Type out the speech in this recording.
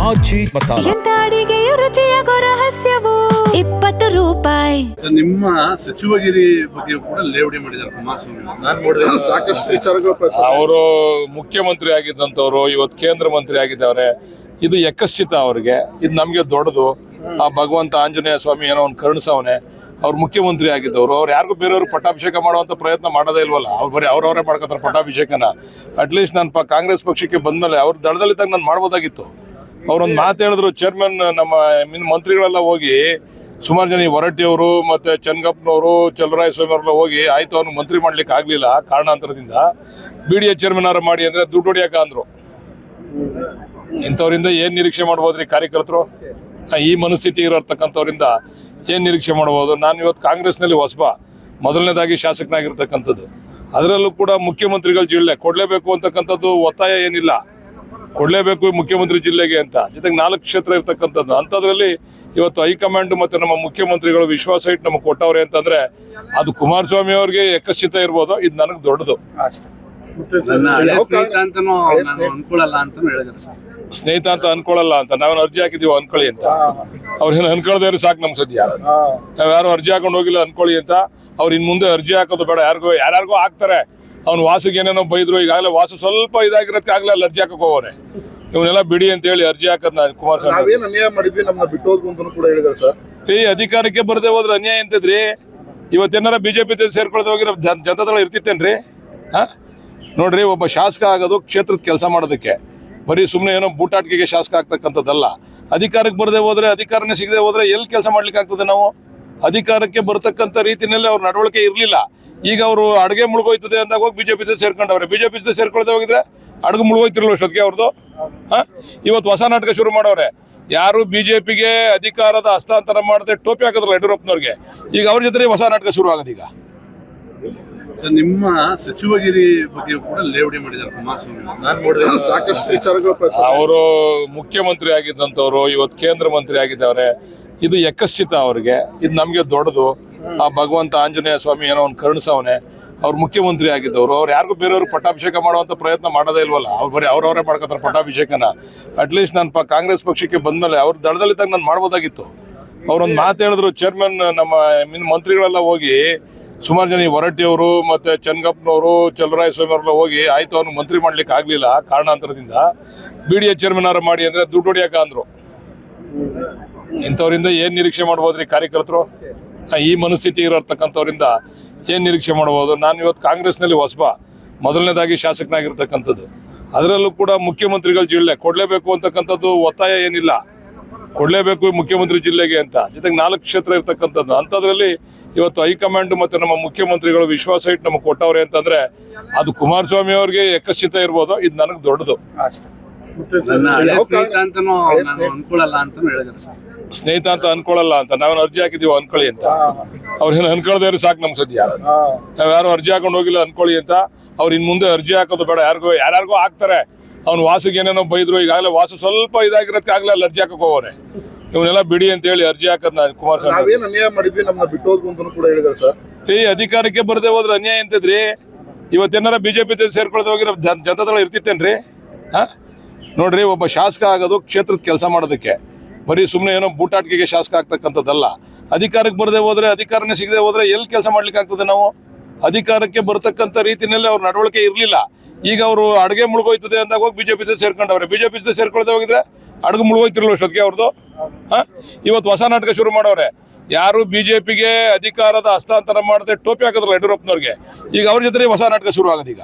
ಆಜಿ ಮಸಾಲ. ಎಂತ ಅಡಿಗೆಯ ರುಚಿಯಾಗೋ ರಹಸ್ಯವು 20 ರೂಪಾಯಿ. ನಿಮ್ಮ ಸಚಿವಗಿರಿ ಬಗ್ಗೆ ಕೂಡ ಲೇವಡಿ ಮಾಡಿದ್ದಾರೆ ಕುಮಾರಸ್ವಾಮಿ. ಸಾಕಷ್ಟು ವಿಚಾರಗಳು ಅವರು ಮುಖ್ಯಮಂತ್ರಿ ಆಗಿದ್ದಂಥವ್ರು ಇವತ್ತು ಕೇಂದ್ರ ಮಂತ್ರಿ ಆಗಿದ್ದಾರೆ. ಇದು ಯಕಶ್ಚಿತ ಅವ್ರಿಗೆ, ಇದು ನಮ್ಗೆ ದೊಡ್ಡದು. ಆ ಭಗವಂತ ಆಂಜನೇಯ ಸ್ವಾಮಿ ಏನೋ ಒಂದು ಕರುಣಿಸವನೆ. ಅವ್ರು ಮುಖ್ಯಮಂತ್ರಿ ಆಗಿದ್ದವರು, ಅವ್ರು ಯಾರಿಗೂ ಬೇರೆಯವರು ಪಟ್ಟಾಭಿಷೇಕ ಮಾಡುವಂತ ಪ್ರಯತ್ನ ಮಾಡೋದೇ ಇಲ್ವಲ್ಲ. ಅವ್ರು ಬರೀ ಅವ್ರವರೇ ಮಾಡ್ಕೊತಾರೆ ಪಟ್ಟಾಭಿಷೇಕನ. ಅಟ್ಲೀಸ್ಟ್ ನಾನು ಕಾಂಗ್ರೆಸ್ ಪಕ್ಷಕ್ಕೆ ಬಂದ್ಮೇಲೆ ಅವ್ರ ದಳದಲ್ಲಿದ್ದಾಗ ನಾನು ಮಾಡ್ಬೋದಾಗಿತ್ತು. ಅವ್ರೊಂದು ಮಾತು ಹೇಳಿದ್ರು, ಚೇರ್ಮನ್ ನಮ್ಮ ಮಂತ್ರಿಗಳೆಲ್ಲ ಹೋಗಿ ಸುಮಾರು ಜನ ಹೊರಟ್ಟಿಯವರು ಮತ್ತೆ ಚನ್ನಗಪ್ಪನವರು ಚಲರಾಯಸ್ವಾಮಿ ಅವರೆಲ್ಲ ಹೋಗಿ ಆಯ್ತು ಅವ್ನು ಮಂತ್ರಿ ಮಾಡ್ಲಿಕ್ಕೆ ಆಗ್ಲಿಲ್ಲ ಕಾರಣಾಂತರದಿಂದ, BDA ಚೇರ್ಮನ್ ಆರು ಮಾಡಿ ಅಂದ್ರೆ ದುಡ್ಡು ಹೊಡಿಯಾಕ ಅಂದ್ರು. ಇಂಥವ್ರಿಂದ ಏನ್ ನಿರೀಕ್ಷೆ ಮಾಡ್ಬೋದ್ರಿ ಕಾರ್ಯಕರ್ತರು? ಈ ಮನಸ್ಥಿತಿ ಇರತಕ್ಕಂಥವ್ರಿಂದ ಏನ್ ನಿರೀಕ್ಷೆ ಮಾಡ್ಬೋದು? ನಾನು ಇವತ್ತು ಕಾಂಗ್ರೆಸ್ನಲ್ಲಿ ಹೊಸಬ, ಮೊದಲನೇದಾಗಿ ಶಾಸಕನಾಗಿರ್ತಕ್ಕಂಥದ್ದು. ಅದರಲ್ಲೂ ಕೂಡ ಮುಖ್ಯಮಂತ್ರಿಗಳ ಜಿಲ್ಲೆ ಕೊಡ್ಲೇಬೇಕು ಅಂತಕ್ಕಂಥದ್ದು ಒತ್ತಾಯ ಏನಿಲ್ಲ, ಕೊಡ್ಲೇಬೇಕು ಮುಖ್ಯಮಂತ್ರಿ ಜಿಲ್ಲೆಗೆ ಅಂತ. ಜೊತೆಗೆ 4 ಕ್ಷೇತ್ರ ಇರ್ತಕ್ಕಂಥದ್ದು. ಅಂಥದ್ರಲ್ಲಿ ಇವತ್ತು ಹೈಕಮಾಂಡ್ ಮತ್ತೆ ನಮ್ಮ ಮುಖ್ಯಮಂತ್ರಿಗಳು ವಿಶ್ವಾಸ ಇಟ್ಟು ನಮಗೆ ಕೊಟ್ಟವ್ರೆ ಅಂತಂದ್ರೆ ಅದು ಕುಮಾರಸ್ವಾಮಿ ಅವ್ರಿಗೆ ಯಕಶ್ಚಿತ ಇರ್ಬೋದು, ಇದು ನನಗೆ ದೊಡ್ಡದು. ಸ್ನೇಹಿತ ಅಂತ ಅನ್ಕೊಳ್ಳಲ್ಲ ಅಂತ ನಾವೇನು ಅರ್ಜಿ ಹಾಕಿದೀವಿ ಅನ್ಕೊಳ್ಳಿ ಅಂತ. ಅವ್ರೇನು ಅನ್ಕೊಳ್ದೇ ಸಾಕು ನಮ್ ಸದ್ಯ. ನಾವ್ ಯಾರು ಅರ್ಜಿ ಹಾಕೊಂಡು ಹೋಗಿಲ್ಲ ಅನ್ಕೊಳ್ಳಿ ಅಂತ. ಅವ್ರು ಇನ್ ಮುಂದೆ ಅರ್ಜಿ ಹಾಕೋದು ಬೇಡ, ಯಾರ್ಯಾರಿಗೋ ಹಾಕ್ತಾರೆ. ಅವ್ನು ವಾಸಿಗೆ ಏನೇನೋ ಬೈದ್ರು, ಈಗಾಗಲೇ ವಾಸು ಸ್ವಲ್ಪ ಇದಾಗಿರೋದಕ್ಕೆ ಆಗ್ಲೇ ಅಲ್ಲಿ ಅರ್ಜಿ ಹಾಕಕ್ ಹೋಗೋರೆ. ಇವನ್ನೆಲ್ಲ ಬಿಡಿ ಅಂತ ಹೇಳಿ ಅರ್ಜಿ ಹಾಕದ್ ಕುಮಾರಸ್ವಾಮಿ. ಅನ್ಯಾಯ ಮಾಡಿದ್ವಿ, ನಮ್ಮನ್ನ ಬಿಟ್ಟು ಹೋದ್ರು ಅಂತ ಕೂಡ ಹೇಳಿದಾರೆ ಸರ್. ಈ ಅಧಿಕಾರಕ್ಕೆ ಬರದೆ ಹೋದ್ರೆ ಅನ್ಯಾಯ ಎಂತಿದ್ರಿ? ಇವತ್ತೇನಾರ ಬಿಜೆಪಿ ಸೇರ್ಕೊಳ್ತಾ ಹೋಗಿರೋ ಜನತಾದಳ ಇರ್ತಿತ್ತೇನ್ರಿ? ನೋಡ್ರಿ, ಒಬ್ಬ ಶಾಸಕ ಆಗೋದು ಕ್ಷೇತ್ರದ ಕೆಲಸ ಮಾಡೋದಕ್ಕೆ, ಬರೀ ಸುಮ್ಮನೆ ಏನೋ ಬೂಟಾಟಿಕೆಗೆ ಶಾಸಕ ಆಗ್ತಕ್ಕಂಥದ್ದಲ್ಲ. ಅಧಿಕಾರಕ್ಕೆ ಬರದೆ ಹೋದ್ರೆ, ಅಧಿಕಾರನೇ ಸಿಗದೆ ಹೋದ್ರೆ ಎಲ್ಲಿ ಕೆಲಸ ಮಾಡ್ಲಿಕ್ಕೆ ಆಗ್ತದೆ? ನಾವು ಅಧಿಕಾರಕ್ಕೆ ಬರ್ತಕ್ಕಂಥ ರೀತಿನಲ್ಲಿ ಅವ್ರ ನಡವಳಿಕೆ ಇರ್ಲಿಲ್ಲ. ಈಗ ಅವರು ಅಡುಗೆ ಮುಳುಗೋಯ್ತದೆ ಅಂದಾಗ ಹೋಗಿ ಬಿಜೆಪಿ ಸೇರ್ಕೊಂಡವ್ರೆ. ಬಿಜೆಪಿ ಸೇರ್ಕೊಳ್ದೆ ಹೋಗಿದ್ರೆ ಅಡುಗೆ ಮುಳುಗೋಯ್ತಿರಲ್ಲ ಅಷ್ಟೊತ್ತಿಗೆ ಅವ್ರದ್ದು. ಇವತ್ತು ಹೊಸ ನಾಟಕ ಶುರು ಮಾಡವ್ರೆ. ಯಾರು ಬಿಜೆಪಿಗೆ ಅಧಿಕಾರದ ಹಸ್ತಾಂತರ ಮಾಡದೆ ಟೋಪಿ ಹಾಕಿದ್ರಲ್ಲ ಯಡಿಯೂರಪ್ಪನವ್ರಿಗೆ, ಈಗ ಅವ್ರ ಜೊತೆ ಹೊಸ ನಾಟಕ ಶುರು ಆಗೋದು. ಈಗ ನಿಮ್ಮ ಸಚಿವಗಿರಿ ಬಗ್ಗೆ ಕೂಡ ಲೇವಡಿ ಮಾಡಿದ್ದಾರೆ ಕುಮಾರಸ್ವಾಮಿ. ಸಾಕಷ್ಟು ವಿಚಾರಗಳು ಅವರು ಮುಖ್ಯಮಂತ್ರಿ ಆಗಿದ್ದಂಥವ್ರು ಇವತ್ತು ಕೇಂದ್ರ ಮಂತ್ರಿ ಆಗಿದ್ದಾರೆ. ಇದು ಯಕಶ್ಚಿತ ಅವ್ರಿಗೆ, ಇದು ನಮ್ಗೆ ದೊಡ್ಡದು. ಆ ಭಗವಂತ ಆಂಜನೇಯ ಸ್ವಾಮಿ ಏನೋ ಒಂದು ಕರುಣಿಸವನೆ. ಅವ್ರು ಮುಖ್ಯಮಂತ್ರಿ ಆಗಿದ್ದವರು, ಅವ್ರು ಯಾರಿಗೂ ಬೇರೆಯವರು ಪಟ್ಟಾಭಿಷೇಕ ಮಾಡುವಂತ ಪ್ರಯತ್ನ ಮಾಡೋದೇ ಇಲ್ವಲ್ಲ. ಅವ್ರು ಬರೀ ಅವ್ರವರೇ ಮಾಡ್ಕೊತಾರೆ ಪಟ್ಟಾಭಿಷೇಕನ. ಅಟ್ಲೀಸ್ಟ್ ನಾನು ಕಾಂಗ್ರೆಸ್ ಪಕ್ಷಕ್ಕೆ ಬಂದ್ಮೇಲೆ ಅವ್ರ ದಳದಲ್ಲಿದ್ದಾಗ ನಾನು ಮಾಡ್ಬೋದಾಗಿತ್ತು. ಅವ್ರೊಂದು ಮಾತು ಹೇಳಿದ್ರು, ಚೇರ್ಮನ್ ನಮ್ಮ ಮಂತ್ರಿಗಳೆಲ್ಲ ಹೋಗಿ ಸುಮಾರು ಜನ ಹೊರಟ್ಟಿಯವರು ಮತ್ತೆ ಚನ್ನಗಪ್ಪನವರು ಚಲರಾಯಸ್ವಾಮಿ ಅವರೆಲ್ಲ ಹೋಗಿ ಆಯ್ತು ಅವ್ನು ಮಂತ್ರಿ ಮಾಡ್ಲಿಕ್ಕೆ ಆಗ್ಲಿಲ್ಲ ಕಾರಣಾಂತರದಿಂದ, BDA ಚೇರ್ಮನ್ ಆರು ಮಾಡಿ ಅಂದ್ರೆ ದುಡ್ಡು ಹೊಡಿಯಾಕ ಅಂದ್ರು. ಇಂಥವ್ರಿಂದ ಏನ್ ನಿರೀಕ್ಷೆ ಮಾಡ್ಬೋದ್ರಿ ಕಾರ್ಯಕರ್ತರು? ಈ ಮನಸ್ಥಿತಿ ಇರತಕ್ಕಂಥವ್ರಿಂದ ಏನ್ ನಿರೀಕ್ಷೆ ಮಾಡ್ಬೋದು? ನಾನು ಇವತ್ತು ಕಾಂಗ್ರೆಸ್ನಲ್ಲಿ ಹೊಸಬ, ಮೊದಲನೇದಾಗಿ ಶಾಸಕನಾಗಿರ್ತಕ್ಕಂಥದ್ದು. ಅದರಲ್ಲೂ ಕೂಡ ಮುಖ್ಯಮಂತ್ರಿಗಳ ಜಿಲ್ಲೆ ಕೊಡ್ಲೇಬೇಕು ಅಂತಕ್ಕಂಥದ್ದು ಒತ್ತಾಯ ಏನಿಲ್ಲ, ಕೊಡ್ಲೇಬೇಕು ಮುಖ್ಯಮಂತ್ರಿ ಜಿಲ್ಲೆಗೆ ಅಂತ. ಜೊತೆಗೆ 4 ಕ್ಷೇತ್ರ ಇರ್ತಕ್ಕಂಥದ್ದು. ಅಂಥದ್ರಲ್ಲಿ ಇವತ್ತು ಹೈಕಮಾಂಡ್ ಮತ್ತೆ ನಮ್ಮ ಮುಖ್ಯಮಂತ್ರಿಗಳು ವಿಶ್ವಾಸ ಇಟ್ಟು ನಮಗೆ ಕೊಟ್ಟವ್ರೆ ಅಂತಂದ್ರೆ ಅದು ಕುಮಾರಸ್ವಾಮಿ ಅವ್ರಿಗೆ ಯಕಶ್ಚಿತ ಇರ್ಬೋದು, ಇದು ನನಗೆ ದೊಡ್ಡದು. ಸ್ನೇಹಿತ ಅಂತ ಅನ್ಕೊಳ್ಳಲ್ಲ ಅಂತ ನಾವೇನು ಅರ್ಜಿ ಹಾಕಿದೀವಿ ಅನ್ಕೊಳ್ಳಿ ಅಂತ. ಅವ್ರೇನು ಅನ್ಕೊಳ್ದೇ ಸಾಕು ನಮ್ ಸದ್ಯ. ನಾವ್ ಯಾರು ಅರ್ಜಿ ಹಾಕೊಂಡು ಹೋಗಿಲ್ಲ ಅನ್ಕೊಳ್ಳಿ ಅಂತ. ಅವ್ರು ಇನ್ ಮುಂದೆ ಅರ್ಜಿ ಹಾಕೋದು ಬೇಡ, ಯಾರ್ಯಾರಿಗೋ ಹಾಕ್ತಾರೆ. ಅವ್ನು ವಾಸಿಗೆ ಏನೇನೋ ಬೈದ್ರು, ಈಗಾಗಲೇ ವಾಸು ಸ್ವಲ್ಪ ಇದಾಗಿರೋದಕ್ಕೆ ಆಗ್ಲೇ ಅಲ್ಲಿ ಅರ್ಜಿ ಹಾಕಕ್ ಹೋಗೋರೆ. ಇವನ್ನೆಲ್ಲ ಬಿಡಿ ಅಂತ ಹೇಳಿ ಅರ್ಜಿ ಹಾಕದ್ ಕುಮಾರಸ್ವಾಮಿ. ಅನ್ಯಾಯ ಮಾಡಿದ್ವಿ, ನಮ್ಮನ್ನ ಬಿಟ್ಟು ಹೋದ್ರು ಅಂತ ಕೂಡ ಹೇಳಿದಾರೆ ಸರ್. ಈ ಅಧಿಕಾರಕ್ಕೆ ಬರದೆ ಹೋದ್ರೆ ಅನ್ಯಾಯ ಎಂತಿದ್ರಿ? ಇವತ್ತೇನಾರ ಬಿಜೆಪಿ ಸೇರ್ಕೊಳ್ತಾ ಹೋಗಿರೋ ಜನತಾದಳ ಇರ್ತಿತ್ತೇನ್ರಿ? ನೋಡ್ರಿ, ಒಬ್ಬ ಶಾಸಕ ಆಗೋದು ಕ್ಷೇತ್ರದ ಕೆಲಸ ಮಾಡೋದಕ್ಕೆ, ಬರೀ ಸುಮ್ಮನೆ ಏನೋ ಬೂಟಾಟಿಕೆಗೆ ಶಾಸಕ ಆಗ್ತಕ್ಕಂಥದ್ದಲ್ಲ. ಅಧಿಕಾರಕ್ಕೆ ಬರದೆ ಹೋದ್ರೆ, ಅಧಿಕಾರನೇ ಸಿಗದೆ ಹೋದ್ರೆ ಎಲ್ಲಿ ಕೆಲಸ ಮಾಡ್ಲಿಕ್ಕೆ ಆಗ್ತದೆ? ನಾವು ಅಧಿಕಾರಕ್ಕೆ ಬರ್ತಕ್ಕಂಥ ರೀತಿನಲ್ಲಿ ಅವ್ರ ನಡವಳಿಕೆ ಇರ್ಲಿಲ್ಲ. ಈಗ ಅವರು ಅಡುಗೆ ಮುಳುಗೋಯ್ತದೆ ಅಂದಾಗ ಹೋಗಿ ಬಿಜೆಪಿ ಸೇರ್ಕೊಂಡವ್ರೆ. ಬಿಜೆಪಿ ಸೇರ್ಕೊಳ್ದೆ ಹೋಗಿದ್ರೆ ಅಡುಗೆ ಮುಳುಗೋಯ್ತಿರಲ್ಲ ಅಷ್ಟೊತ್ತಿಗೆ ಅವ್ರದ್ದು. ಇವತ್ತು ಹೊಸ ನಾಟಕ ಶುರು ಮಾಡವ್ರೆ. ಯಾರು ಬಿಜೆಪಿಗೆ ಅಧಿಕಾರದ ಹಸ್ತಾಂತರ ಮಾಡದೆ ಟೋಪಿ ಹಾಕಿದ್ರಲ್ಲ ಯಡಿಯೂರಪ್ಪನವ್ರಿಗೆ, ಈಗ ಅವ್ರ ಜೊತೆ ಹೊಸ ನಾಟಕ ಶುರು ಆಗೋದು. ಈಗ